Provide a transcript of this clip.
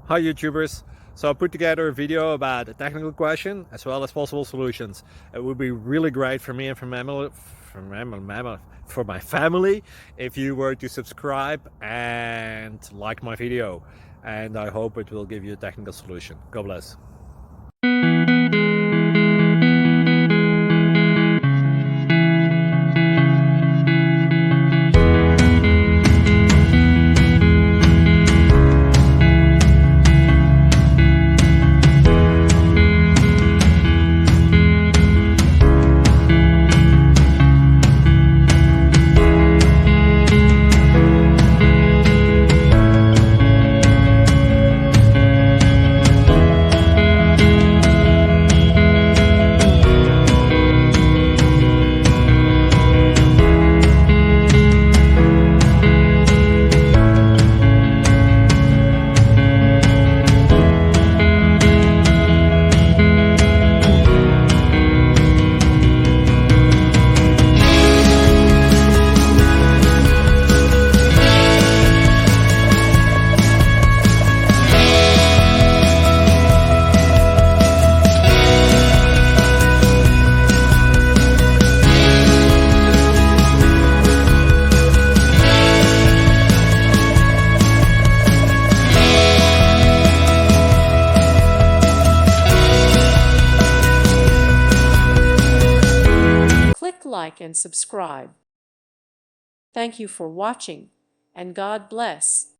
Hi YouTubers! So I put together a video about a technical question as well as possible solutions. It would be really great for me and for my family if you were to subscribe and like my video, and I hope it will give you a technical solution. God bless. Click like and subscribe. Thank you for watching, and God bless.